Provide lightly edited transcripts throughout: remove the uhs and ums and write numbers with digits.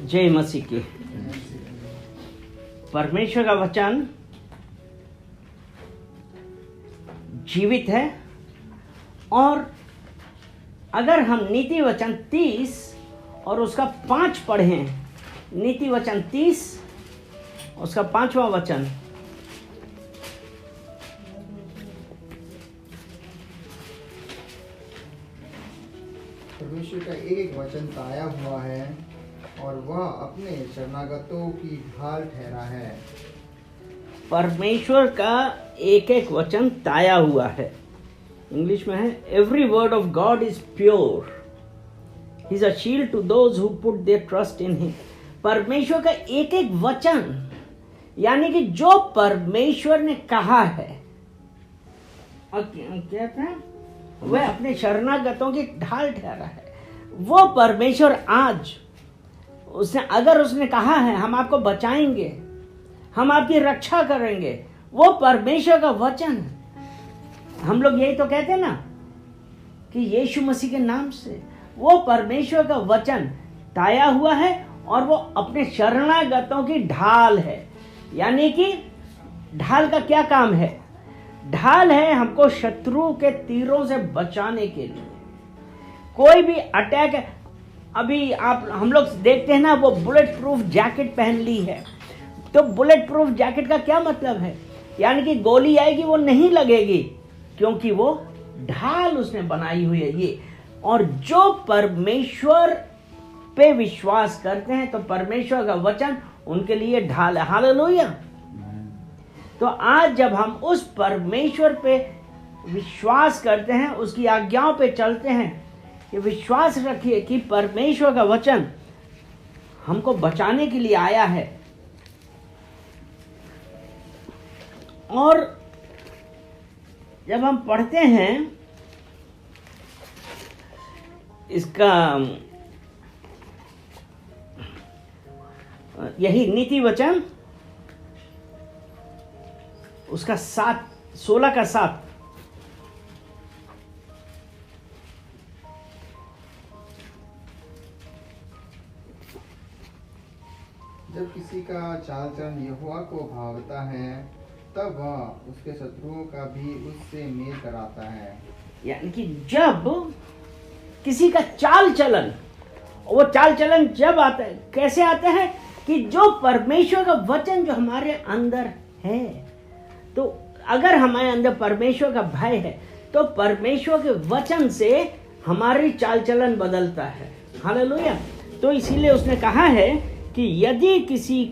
जय मसीह की। परमेश्वर का वचन जीवित है, और अगर हम नीति वचन 30 और उसका 5 पढ़ें, नीति वचन 30 उसका 5वां वचन, परमेश्वर का एक एक वचन ताया हुआ है और वह अपने शरणागतों की ढाल ठहरा है। परमेश्वर का एक एक वचन ताया हुआ है। इंग्लिश में है, every word of God is pure, he is a shield to those who put their trust in him. परमेश्वर का एक एक वचन, यानी कि जो परमेश्वर ने कहा है, और क्या था, वह अपने शरणागतों की ढाल ठहरा है। वो परमेश्वर आज उसने कहा है हम आपको बचाएंगे, हम आपकी रक्षा करेंगे, वो परमेश्वर का वचन है। हम लोग यही तो कहते हैं ना कि यीशु मसीह के नाम से वो परमेश्वर का वचन ताया हुआ है और वो अपने शरणागतों की ढाल है। यानी कि ढाल का क्या काम है? ढाल है हमको शत्रु के तीरों से बचाने के लिए। कोई भी अटैक, अभी हम लोग देखते हैं ना, वो बुलेट प्रूफ जैकेट पहन ली है। तो बुलेट प्रूफ जैकेट का क्या मतलब है? यानी कि गोली आएगी वो नहीं लगेगी, क्योंकि वो ढाल उसने बनाई हुई है ये। और जो परमेश्वर पे विश्वास करते हैं तो परमेश्वर का वचन उनके लिए ढाल है। हालेलुया। तो आज जब हम उस परमेश्वर पे विश्वास करते हैं, उसकी आज्ञाओं पे चलते हैं, ये विश्वास रखिए कि परमेश्वर का वचन हमको बचाने के लिए आया है। और जब हम पढ़ते हैं इसका, यही नीति वचन उसका 16 का 7, जब किसी का चाल चलन यहोवा को भावता है, तब वह उसके शत्रुओं का भी उससे मेल कराता है। यानी कि जब किसी का चाल चलन, वो चाल चलन जब आता है, कैसे आता है कि जो परमेश्वर का वचन जो हमारे अंदर है, तो अगर हमारे अंदर परमेश्वर का भय है तो परमेश्वर के वचन से हमारी चाल चलन बदलता है। हालेलुया। तो इसीलिए उसने कहा है कि यदि किसी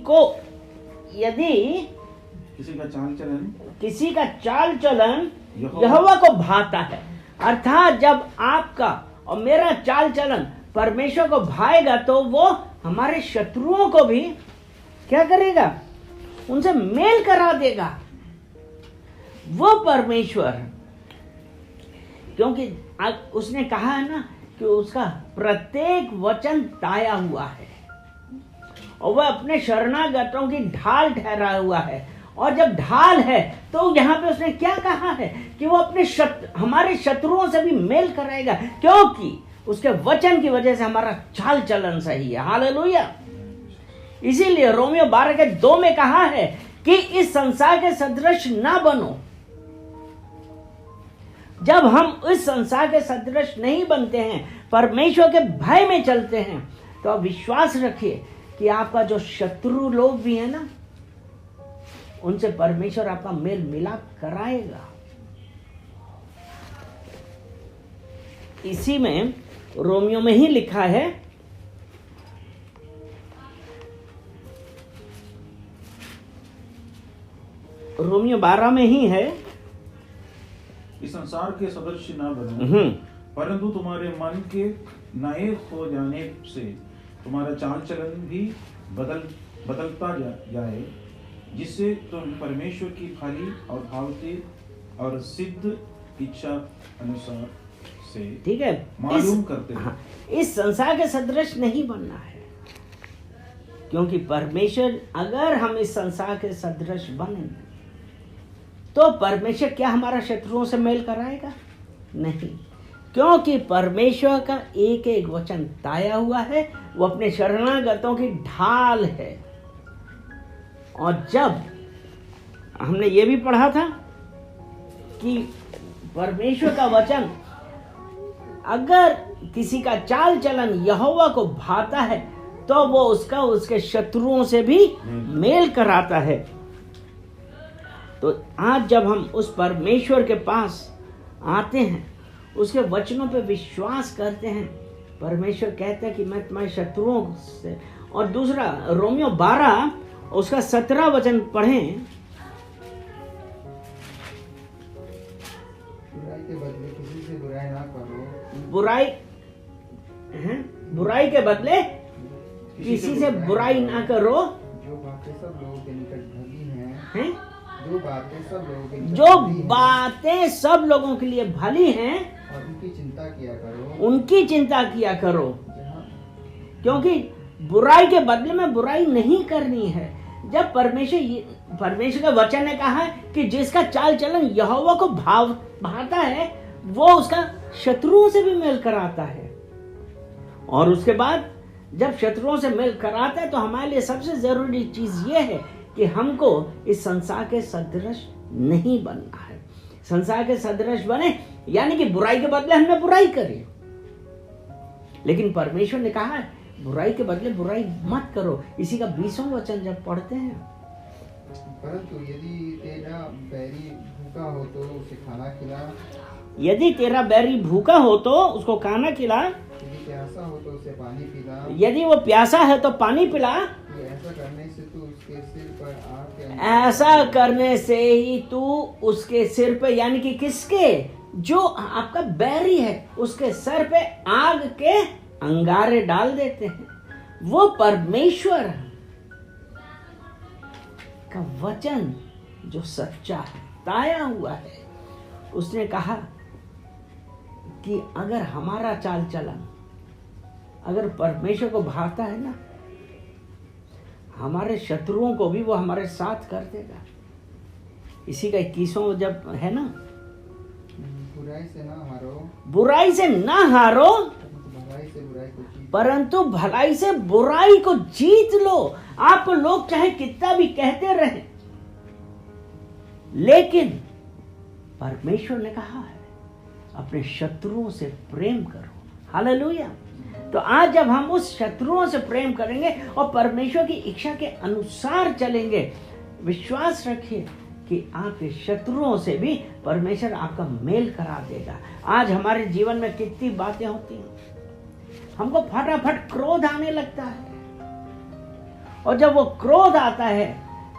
का चाल चलन यहोवा को भाता है, अर्थात जब आपका और मेरा चाल चलन परमेश्वर को भाएगा तो वो हमारे शत्रुओं को भी क्या करेगा? उनसे मेल करा देगा। वो परमेश्वर, क्योंकि उसने कहा है ना कि उसका प्रत्येक वचन ताया हुआ है और वह अपने शरणागतों की ढाल ठहरा हुआ है। और जब ढाल है तो यहाँ पे उसने क्या कहा है कि वो अपने हमारे शत्रुओं से भी मेल कराएगा, क्योंकि उसके वचन की वजह से हमारा चाल चलन सही है। हालेलुया। इसीलिए रोमियो 12:2 में कहा है कि इस संसार के सदृश ना बनो। जब हम इस संसार के सदृश नहीं बनते हैं, परमेश्वर के भय में चलते हैं, तो आप विश्वास रखिए कि आपका जो शत्रु लोग भी है ना, उनसे परमेश्वर आपका मेल मिलाप कराएगा। इसी में रोमियो में ही लिखा है, रोमियो 12 में ही है, इस संसार के सदस्य न बनो, परंतु तुम्हारे मन के नए हो जाने से तुम्हारा चाल चलन भी बदलता जाए, जिससे तुम परमेश्वर की भली और भावती और सिद्ध इच्छा अनुसार से ठीक है, मालूम करते हैं। हाँ, इस संसार के सदृश नहीं बनना है, क्योंकि परमेश्वर, अगर हम इस संसार के सदृश बने तो परमेश्वर क्या हमारा शत्रुओं से मेल कराएगा? नहीं, क्योंकि परमेश्वर का एक एक वचन ताया हुआ है, वो अपने शरणागतों की ढाल है। और जब हमने ये भी पढ़ा था कि परमेश्वर का वचन अगर किसी का चाल चलन यहोवा को भाता है तो वो उसके शत्रुओं से भी मेल कराता है। तो आज जब हम उस परमेश्वर के पास आते हैं, उसके वचनों पे विश्वास करते हैं, परमेश्वर कहता है कि मैं तुम्हारे शत्रुओं से। और दूसरा रोमियो 12 उसका 17 वचन पढ़ें। बुराई के बदले किसी से बुराई ना करो। बुराई के बदले किसी से बुराई ना करो। जो बातें सब लोगों के निकट भली हैं? जो बातें सब लोगों के निकट जो भली हैं, बातें सब लोगों के लिए भली हैं, और उनकी चिंता किया करो। उनकी चिंता किया करो। जहाँ क्योंकि बुराई के बदले में बुराई नहीं करनी है। जब परमेश्वर का वचन ने कहा है कि जिसका चाल चलन यहोवा को भाता है, वो उसका शत्रुओं से भी मेल कराता है। और उसके बाद जब शत्रुओं से मेल कराता है तो हमारे लिए सबसे जरूरी चीज ये है कि हमको इस संसार के सदृश नहीं बनना है। संसार के सदृश बने यानी कि बुराई के बदले हमने बुराई करी, लेकिन परमेश्वर ने कहा है बुराई के बदले बुराई मत करो। इसी का 20वां वचन जब पढ़ते हैं, परंतु यदि तेरा बैरी भूखा हो तो उसे खाना खिला। यदि तेरा बैरी भूखा हो तो उसको खाना खिला। यदि प्यासा हो तो उसे पानी पिला। यदि वो प्यासा है तो पानी पिला। ऐसा करने से तू उसके सिर पर आग के ऐसा करने से ही तू उसके सिर पे, यानी कि किसके, जो आपका बैरी है, उसके सर पे आग के अंगारे डाल देते हैं। वो परमेश्वर का वचन जो सच्चा है, ताया हुआ है, उसने कहा कि अगर हमारा चाल चलन अगर परमेश्वर को भाता है ना, हमारे शत्रुओं को भी वो हमारे साथ कर देगा। इसी का 21वां जब है ना, बुराई से ना हारो, बुराई से ना हारो, भलाई से बुराई को जीत। परंतु भलाई से बुराई को जीत लो। आपको लोग चाहे कितना भी कहते रहे, लेकिन परमेश्वर ने कहा है अपने शत्रुओं से प्रेम करो। हालेलुया। तो आज जब हम उस शत्रुओं से प्रेम करेंगे और परमेश्वर की इच्छा के अनुसार चलेंगे, विश्वास रखिए कि आपके शत्रुओं से भी परमेश्वर आपका मेल करा देगा। आज हमारे जीवन में कितनी बातें होती हैं, हमको फटाफट क्रोध आने लगता है, और जब वो क्रोध आता है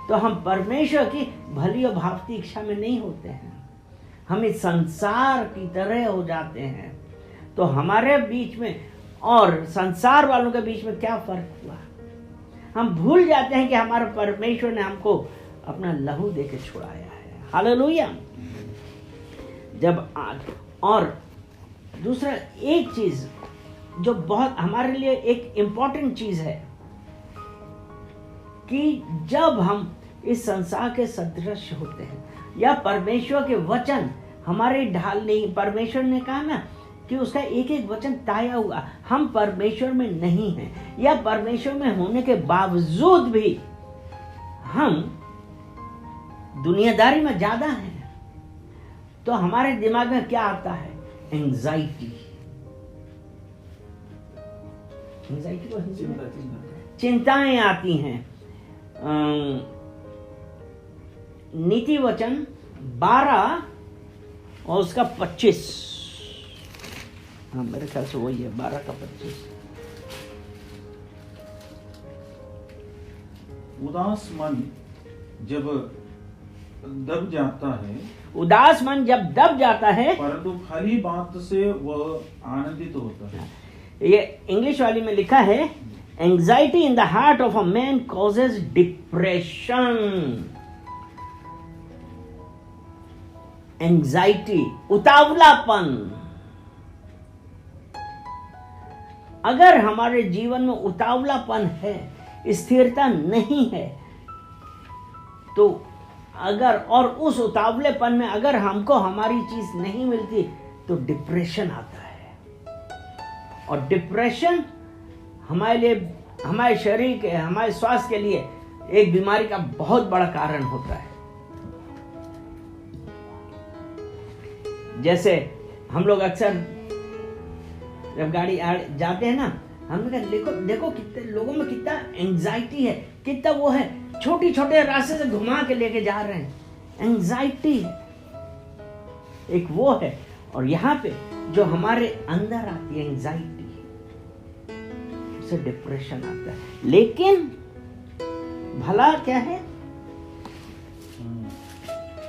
तो हम परमेश्वर की भली और भावती इच्छा में नहीं होते हैं, हम इस संसार की तरह हो जाते हैं। तो हमारे बीच में और संसार वालों के बीच में क्या फर्क हुआ? हम भूल जाते हैं कि हमारे परमेश्वर ने हमको अपना लहू देके छुड़ाया है। हालेलुया। जब आज और दूसरा एक चीज जो बहुत हमारे लिए एक इंपॉर्टेंट चीज है कि जब हम इस संसार के सदृश होते हैं या परमेश्वर के वचन हमारे ढाल नहीं, परमेश्वर ने कहा ना कि उसका एक एक वचन ताया हुआ, हम परमेश्वर में नहीं हैं या परमेश्वर में होने के बावजूद भी हम दुनियादारी में ज्यादा हैं, तो हमारे दिमाग में क्या आता है? एंजाइटी। एंजाइटी को हिंदी में चिंताएं आती हैं। नीति वचन 12 और उसका 25, हाँ मेरे ख्याल से वही है, 12 का 25। उदास मन जब दब जाता है, उदास मन जब दब जाता है, परंतु भली बात से वह आनंदित होता है। ये इंग्लिश वाली में लिखा है, anxiety in the heart of a man causes depression. Anxiety, उतावलापन। अगर हमारे जीवन में उतावलापन है, स्थिरता नहीं है, तो अगर और उस उतावलेपन में अगर हमको हमारी चीज नहीं मिलती तो डिप्रेशन आता है। और डिप्रेशन हमारे लिए, हमारे शरीर के, हमारे स्वास्थ्य के लिए एक बीमारी का बहुत बड़ा कारण होता है। जैसे हम लोग अक्सर जब गाड़ी जाते हैं ना, हम कहा देखो कितने लोगों में कितना एंजाइटी है, कितना वो है, छोटे छोटे रास्ते से घुमा के लेके जा रहे हैं, एंजाइटी है एक वो है। और यहाँ पे जो हमारे अंदर आती है एंजाइटी, उससे डिप्रेशन आता है। लेकिन भला क्या है?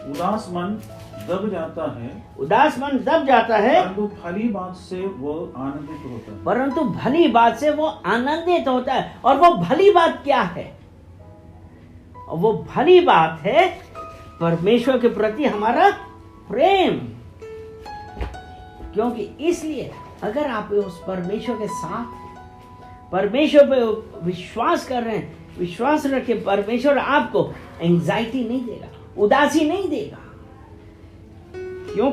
उदास मन दब जाता है, उदास मन दब जाता है, परंतु भली बात से वो आनंदित होता है। परंतु भली बात से वो आनंदित होता है। और वो भली बात क्या है? और वो भली बात है परमेश्वर के प्रति हमारा प्रेम। क्योंकि इसलिए अगर आप उस परमेश्वर के साथ, परमेश्वर पे विश्वास कर रहे हैं, विश्वास रखे, परमेश्वर आपको एंजाइटी नहीं देगा, उदासी नहीं देगा। क्यों?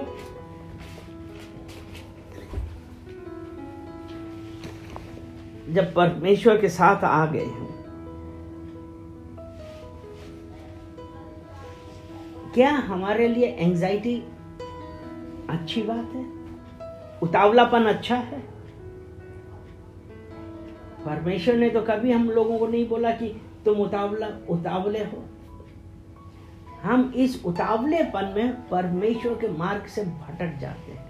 जब परमेश्वर के साथ आ गए हैं, क्या हमारे लिए एंजाइटी अच्छी बात है? उतावलापन अच्छा है? परमेश्वर ने तो कभी हम लोगों को नहीं बोला कि तुम उतावले हो। हम इस उतावलेपन में परमेश्वर के मार्ग से भटक जाते हैं।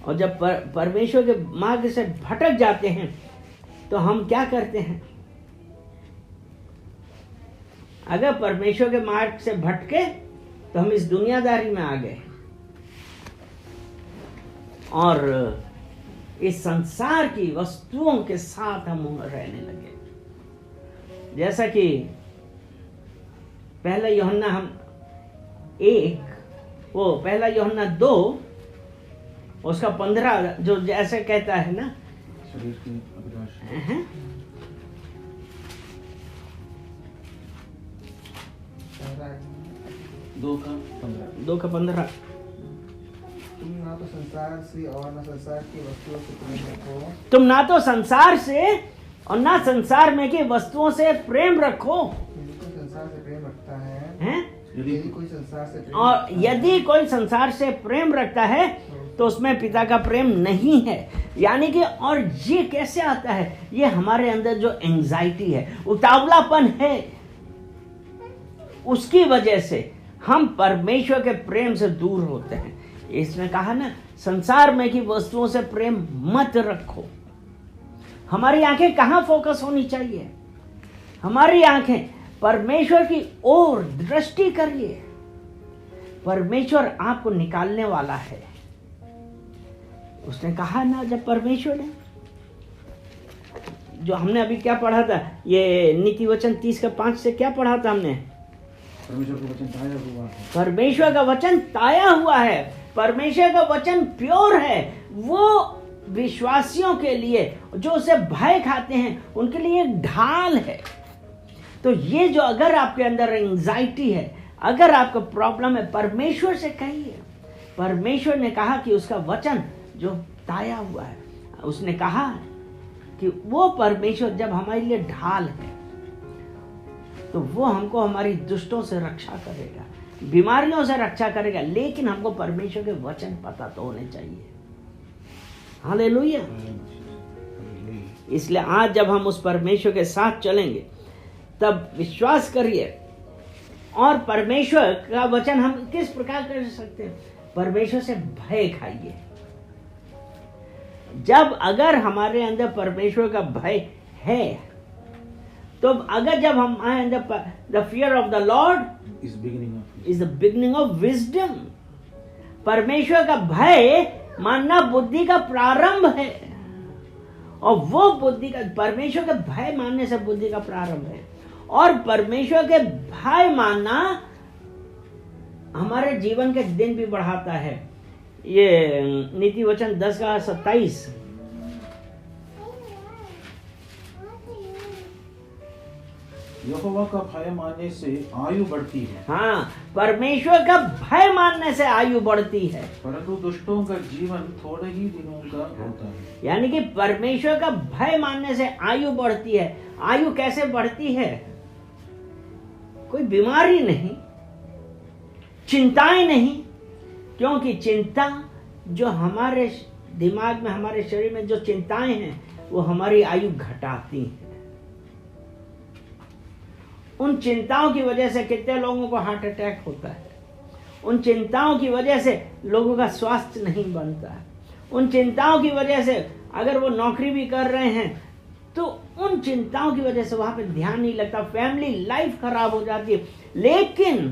और जब परमेश्वर के मार्ग से भटक जाते हैं तो हम क्या करते हैं? अगर परमेश्वर के मार्ग से भटके तो हम इस दुनियादारी में आ गए और इस संसार की वस्तुओं के साथ हम रहने लगे। जैसा कि पहला यूहन्ना 2 उसका 15 जो जैसे कहता है ना, शरीर की अभिलाषा। 2:15 तुम ना तो संसार से और न संसार की वस्तुओं से प्रेम रखो। तुम ना तो संसार से और ना संसार में की वस्तुओं से प्रेम रखो। यदि कोई संसार से प्रेम रखता है, हैं? यदि कोई संसार से प्रेम और रखता है, यदि कोई संसार से प्रेम रखता है तो उसमें पिता का प्रेम नहीं है। यानी कि और ये कैसे आता है? ये हमारे अंदर जो एंजाइटी है, उतावलापन है, उसकी वजह से हम परमेश्वर के प्रेम से दूर होते हैं। इसने कहा ना, संसार में की वस्तुओं से प्रेम मत रखो। हमारी आंखें कहाँ फोकस होनी चाहिए? हमारी आंखें परमेश्वर की ओर दृष्टि करिए। परमेश्वर आपको निकालने वाला है। उसने कहा ना, जब परमेश्वर ने, जो हमने अभी क्या पढ़ा था, ये नीति वचन 30:5 से क्या पढ़ा था हमने? परमेश्वर का वचन ताया हुआ है। परमेश्वर का वचन ताया हुआ है। परमेश्वर का वचन प्योर है। वो विश्वासियों के लिए, जो उसे भय खाते हैं, उनके लिए एक ढाल है। तो ये जो अगर आपके अंदर एंजाइटी है, अगर आपका प्रॉब्लम है, परमेश्वर से कहिए। परमेश्वर ने कहा कि उसका वचन जो ताया हुआ है, उसने कहा कि वो परमेश्वर जब हमारे लिए ढाल है तो वो हमको हमारी दुष्टों से रक्षा करेगा, बीमारियों से रक्षा करेगा। लेकिन हमको परमेश्वर के वचन पता तो होने चाहिए। हालेलुया। इसलिए आज जब हम उस परमेश्वर के साथ चलेंगे तब विश्वास करिए। और परमेश्वर का वचन हम किस प्रकार कर सकते हैं? परमेश्वर से भय खाइए। जब अगर हमारे अंदर परमेश्वर का भय है, तो अगर जब हमारे अंदर the fear of the Lord is the beginning of wisdom. परमेश्वर का भय मानना बुद्धि का प्रारंभ है। और वो बुद्धि का, परमेश्वर का भय मानने से बुद्धि का प्रारंभ है। और परमेश्वर के भय मानना हमारे जीवन के दिन भी बढ़ाता है। ये नीति वचन 10:27 10:27 यहोवा का भय मानने से आयु बढ़ती है, हाँ, परमेश्वर का भय मानने से आयु बढ़ती है। परंतु दुष्टों का जीवन थोड़े ही दिनों का होता है। यानी कि परमेश्वर का भय मानने से आयु बढ़ती है। आयु कैसे बढ़ती है? कोई बीमारी नहीं, चिंताएं नहीं, क्योंकि चिंता जो हमारे दिमाग में, हमारे शरीर में जो चिंताएं हैं, वो हमारी आयु घटाती हैं। उन चिंताओं की वजह से कितने लोगों को हार्ट अटैक होता है। उन चिंताओं की वजह से लोगों का स्वास्थ्य नहीं बनता है। उन चिंताओं की वजह से अगर वो नौकरी भी कर रहे हैं तो उन चिंताओं की वजह से वहां पे ध्यान नहीं लगता, फैमिली लाइफ खराब हो जाती है। लेकिन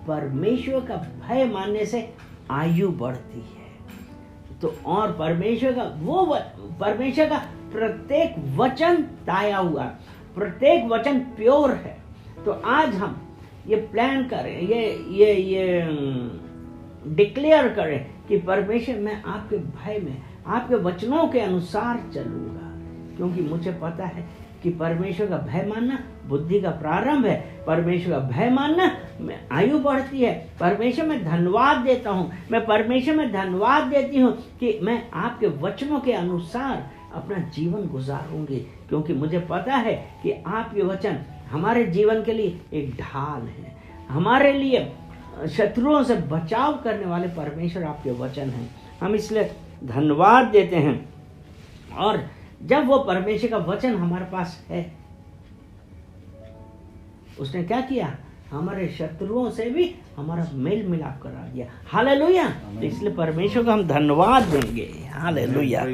परमेश्वर का भय मानने से आयु बढ़ती है। तो और परमेश्वर का प्रत्येक वचन ताया हुआ, प्रत्येक वचन प्योर है। तो आज हम ये प्लान करें, ये डिक्लेयर करें कि परमेश्वर, मैं आपके भय में, आपके वचनों के अनुसार चलूंगा, क्योंकि मुझे पता है कि परमेश्वर का भय मानना बुद्धि का प्रारंभ है। परमेश्वर का भय मानना में आयु बढ़ती है। परमेश्वर में धन्यवाद देता हूँ, मैं परमेश्वर में धन्यवाद देती हूँ कि मैं आपके वचनों के अनुसार अपना जीवन गुजारूंगी, क्योंकि मुझे पता है कि आपके वचन हमारे जीवन के लिए एक ढाल है, हमारे लिए शत्रुओं से बचाव करने वाले परमेश्वर आपके वचन हैं। हम इसलिए धन्यवाद देते हैं। और जब वो परमेश्वर का वचन हमारे पास है, उसने क्या किया? हमारे शत्रुओं से भी हमारा मेल मिलाप करा दिया। हालेलुया। इसलिए परमेश्वर को हम धन्यवाद देंगे। हालेलुया।